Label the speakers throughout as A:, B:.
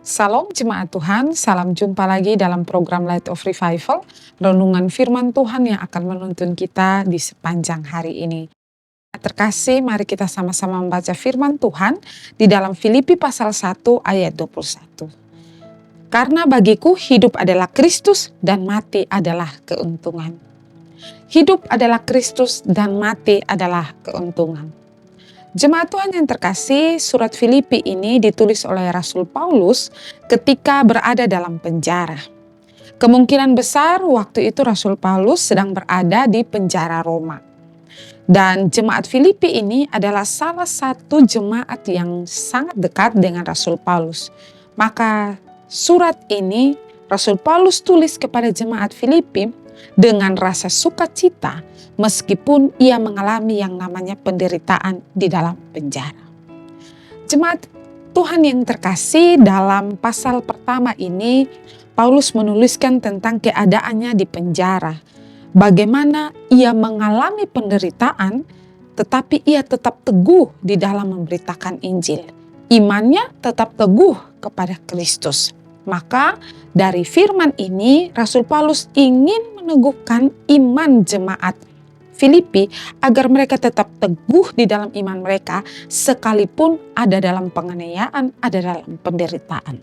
A: Salam jemaat Tuhan, salam jumpa lagi dalam program Light of Revival, renungan firman Tuhan yang akan menuntun kita di sepanjang hari ini. Terkasih, mari kita sama-sama membaca firman Tuhan di dalam Filipi pasal 1 ayat 21. Karena bagiku hidup adalah Kristus dan mati adalah keuntungan. Hidup adalah Kristus dan mati adalah keuntungan. Jemaat Tuhan yang terkasih, surat Filipi ini ditulis oleh Rasul Paulus ketika berada dalam penjara. Kemungkinan besar waktu itu Rasul Paulus sedang berada di penjara Roma. Dan jemaat Filipi ini adalah salah satu jemaat yang sangat dekat dengan Rasul Paulus. Maka surat ini Rasul Paulus tulis kepada jemaat Filipi dengan rasa sukacita meskipun ia mengalami yang namanya penderitaan di dalam penjara. Jemaat Tuhan yang terkasih, dalam pasal pertama ini Paulus menuliskan tentang keadaannya di penjara. Bagaimana ia mengalami penderitaan tetapi ia tetap teguh di dalam memberitakan Injil. Imannya tetap teguh kepada Kristus. Maka dari firman ini Rasul Paulus ingin meneguhkan iman jemaat Filipi agar mereka tetap teguh di dalam iman mereka sekalipun ada dalam penganiayaan, ada dalam penderitaan.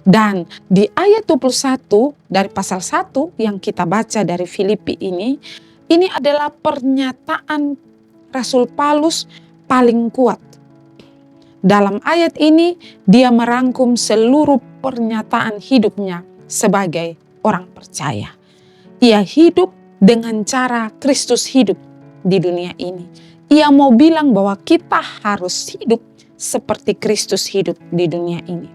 A: Dan di ayat 21 dari pasal 1 yang kita baca dari Filipi ini adalah pernyataan Rasul Paulus paling kuat. Dalam ayat ini dia merangkum seluruh pernyataan hidupnya sebagai orang percaya. Ia hidup dengan cara Kristus hidup di dunia ini. Ia mau bilang bahwa kita harus hidup seperti Kristus hidup di dunia ini.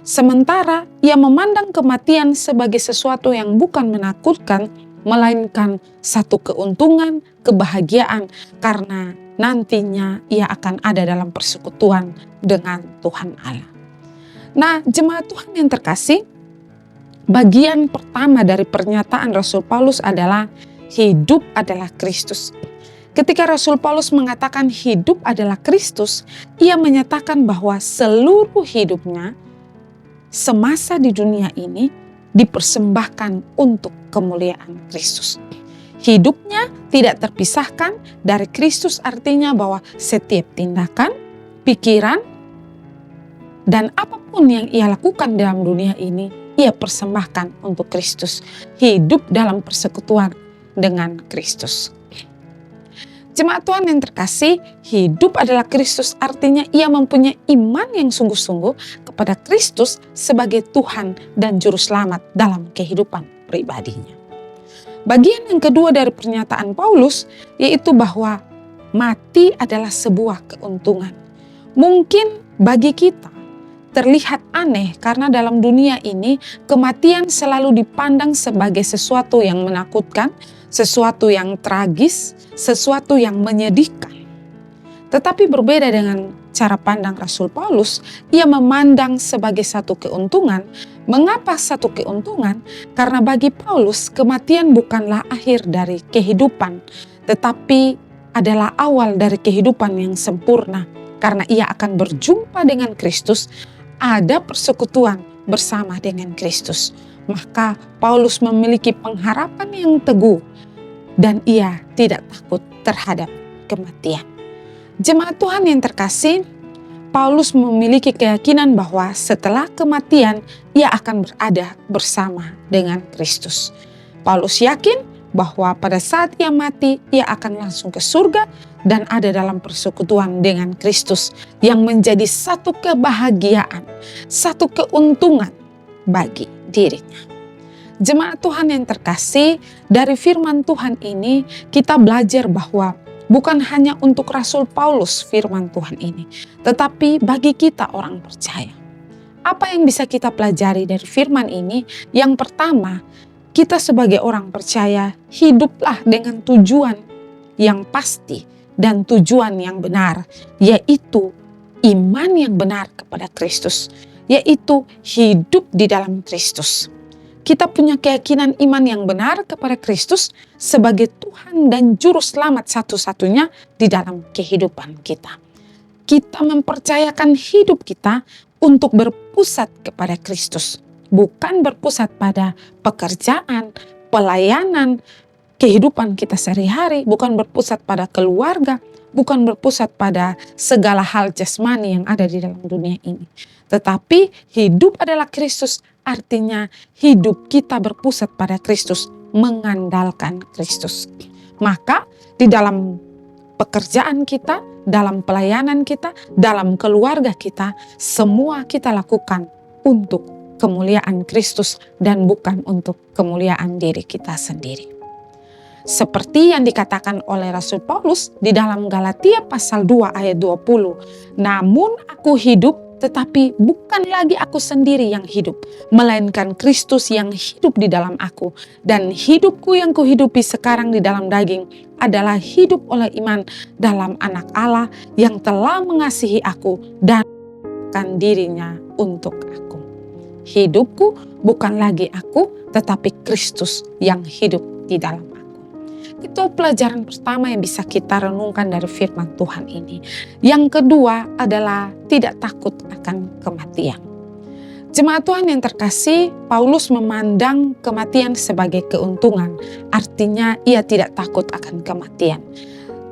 A: Sementara ia memandang kematian sebagai sesuatu yang bukan menakutkan, melainkan satu keuntungan, kebahagiaan, karena nantinya ia akan ada dalam persekutuan dengan Tuhan Allah. Nah, jemaat Tuhan yang terkasih, bagian pertama dari pernyataan Rasul Paulus adalah hidup adalah Kristus. Ketika Rasul Paulus mengatakan hidup adalah Kristus, ia menyatakan bahwa seluruh hidupnya semasa di dunia ini dipersembahkan untuk kemuliaan Kristus. Hidupnya tidak terpisahkan dari Kristus, artinya bahwa setiap tindakan, pikiran, dan apapun yang ia lakukan dalam dunia ini, ia persembahkan untuk Kristus. Hidup dalam persekutuan dengan Kristus. Jemaat Tuhan yang terkasih, hidup adalah Kristus artinya ia mempunyai iman yang sungguh-sungguh kepada Kristus sebagai Tuhan dan Juru Selamat dalam kehidupan pribadinya. Bagian yang kedua dari pernyataan Paulus yaitu bahwa mati adalah sebuah keuntungan. Mungkin bagi kita terlihat aneh karena dalam dunia ini kematian selalu dipandang sebagai sesuatu yang menakutkan, sesuatu yang tragis, sesuatu yang menyedihkan. Tetapi berbeda dengan cara pandang Rasul Paulus, ia memandang sebagai satu keuntungan. Mengapa satu keuntungan? Karena bagi Paulus kematian bukanlah akhir dari kehidupan, tetapi adalah awal dari kehidupan yang sempurna. Karena ia akan berjumpa dengan Kristus, ada persekutuan bersama dengan Kristus. Maka Paulus memiliki pengharapan yang teguh dan ia tidak takut terhadap kematian. Jemaat Tuhan yang terkasih, Paulus memiliki keyakinan bahwa setelah kematian ia akan berada bersama dengan Kristus. Paulus yakin bahwa pada saat ia mati ia akan langsung ke surga dan ada dalam persekutuan dengan Kristus yang menjadi satu kebahagiaan, satu keuntungan bagi dirinya. Jemaat Tuhan yang terkasih, dari firman Tuhan ini kita belajar bahwa bukan hanya untuk Rasul Paulus firman Tuhan ini, tetapi bagi kita orang percaya. Apa yang bisa kita pelajari dari firman ini? Yang pertama, kita sebagai orang percaya hiduplah dengan tujuan yang pasti dan tujuan yang benar, yaitu iman yang benar kepada Kristus, yaitu hidup di dalam Kristus. Kita punya keyakinan iman yang benar kepada Kristus sebagai Tuhan dan Juru Selamat satu-satunya di dalam kehidupan kita. Kita mempercayakan hidup kita untuk berpusat kepada Kristus. Bukan berpusat pada pekerjaan, pelayanan, kehidupan kita sehari-hari, bukan berpusat pada keluarga, bukan berpusat pada segala hal jasmani yang ada di dalam dunia ini. Tetapi hidup adalah Kristus, artinya hidup kita berpusat pada Kristus, mengandalkan Kristus. Maka di dalam pekerjaan kita, dalam pelayanan kita, dalam keluarga kita, semua kita lakukan untuk kemuliaan Kristus dan bukan untuk kemuliaan diri kita sendiri. Seperti yang dikatakan oleh Rasul Paulus di dalam Galatia pasal 2 ayat 20. Namun aku hidup, tetapi bukan lagi aku sendiri yang hidup, melainkan Kristus yang hidup di dalam aku. Dan hidupku yang kuhidupi sekarang di dalam daging adalah hidup oleh iman dalam Anak Allah yang telah mengasihi aku dan memberikan dirinya untuk aku. Hidupku bukan lagi aku, tetapi Kristus yang hidup di dalam aku. Itu pelajaran pertama yang bisa kita renungkan dari firman Tuhan ini. Yang kedua adalah tidak takut akan kematian. Jemaat Tuhan yang terkasih, Paulus memandang kematian sebagai keuntungan. Artinya ia tidak takut akan kematian.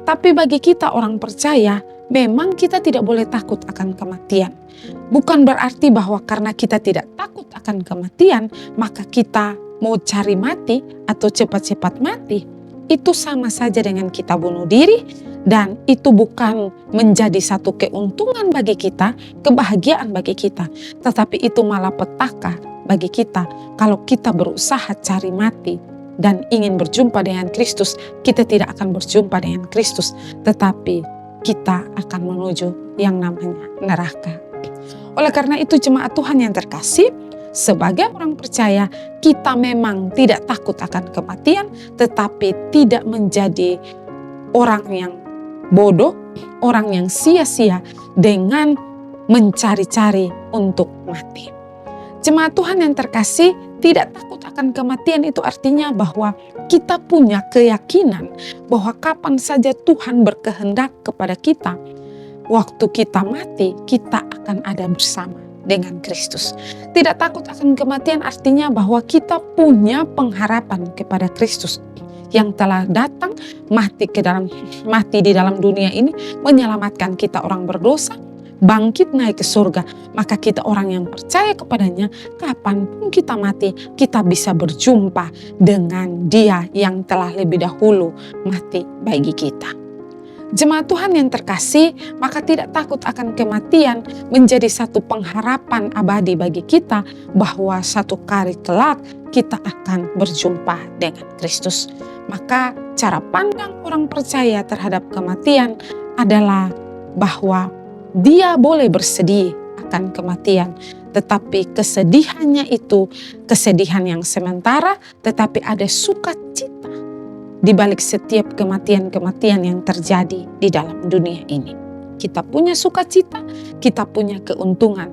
A: Tapi bagi kita orang percaya, memang kita tidak boleh takut akan kematian. Bukan berarti bahwa karena kita tidak takut akan kematian, maka kita mau cari mati atau cepat-cepat mati. Itu sama saja dengan kita bunuh diri, dan itu bukan menjadi satu keuntungan bagi kita, kebahagiaan bagi kita, tetapi itu malah petaka bagi kita. Kalau kita berusaha cari mati dan ingin berjumpa dengan Kristus, kita tidak akan berjumpa dengan Kristus, tetapi kita akan menuju yang namanya neraka. Oleh karena itu jemaat Tuhan yang terkasih, sebagai orang percaya, kita memang tidak takut akan kematian, tetapi tidak menjadi orang yang bodoh, orang yang sia-sia dengan mencari-cari untuk mati. Jemaat Tuhan yang terkasih, tidak takut akan kematian itu artinya bahwa kita punya keyakinan bahwa kapan saja Tuhan berkehendak kepada kita, waktu kita mati, kita akan ada bersama dengan Kristus. Tidak takut akan kematian artinya bahwa kita punya pengharapan kepada Kristus yang telah datang mati di dalam dunia ini, menyelamatkan kita orang berdosa, bangkit naik ke surga. Maka kita orang yang percaya kepadanya, kapanpun kita mati, kita bisa berjumpa dengan Dia yang telah lebih dahulu mati bagi kita. Jemaat Tuhan yang terkasih, maka tidak takut akan kematian menjadi satu pengharapan abadi bagi kita bahwa satu kali kelak kita akan berjumpa dengan Kristus. Maka cara pandang orang percaya terhadap kematian adalah bahwa dia boleh bersedih akan kematian, tetapi kesedihannya itu kesedihan yang sementara, tetapi ada sukacita di balik setiap kematian-kematian yang terjadi di dalam dunia ini. Kita punya sukacita, kita punya keuntungan,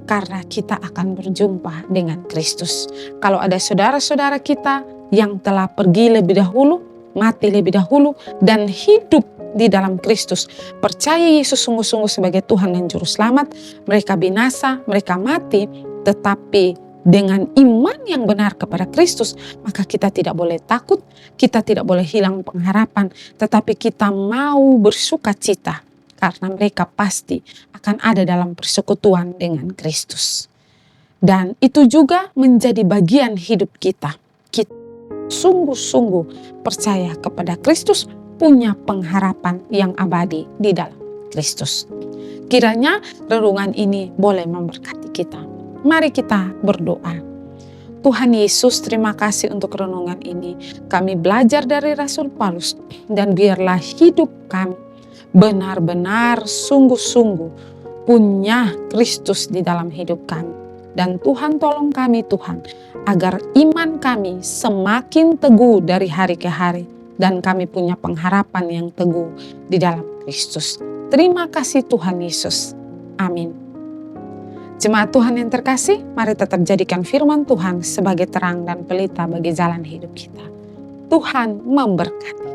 A: karena kita akan berjumpa dengan Kristus. Kalau ada saudara-saudara kita yang telah pergi lebih dahulu, mati lebih dahulu, dan hidup di dalam Kristus, percaya Yesus sungguh-sungguh sebagai Tuhan dan Juru Selamat, mereka binasa, mereka mati, tetapi dengan iman yang benar kepada Kristus, maka kita tidak boleh takut, kita tidak boleh hilang pengharapan, tetapi kita mau bersukacita karena mereka pasti akan ada dalam persekutuan dengan Kristus. Dan itu juga menjadi bagian hidup kita. Kita sungguh-sungguh percaya kepada Kristus, punya pengharapan yang abadi di dalam Kristus. Kiranya renungan ini boleh memberkati kita. Mari kita berdoa. Tuhan Yesus, terima kasih untuk renungan ini. Kami belajar dari Rasul Paulus, dan biarlah hidup kami benar-benar sungguh-sungguh punya Kristus di dalam hidup kami. Dan Tuhan tolong kami Tuhan, agar iman kami semakin teguh dari hari ke hari, dan kami punya pengharapan yang teguh di dalam Kristus. Terima kasih Tuhan Yesus. Amin. Jemaat Tuhan yang terkasih, mari tetap jadikan firman Tuhan sebagai terang dan pelita bagi jalan hidup kita. Tuhan memberkati.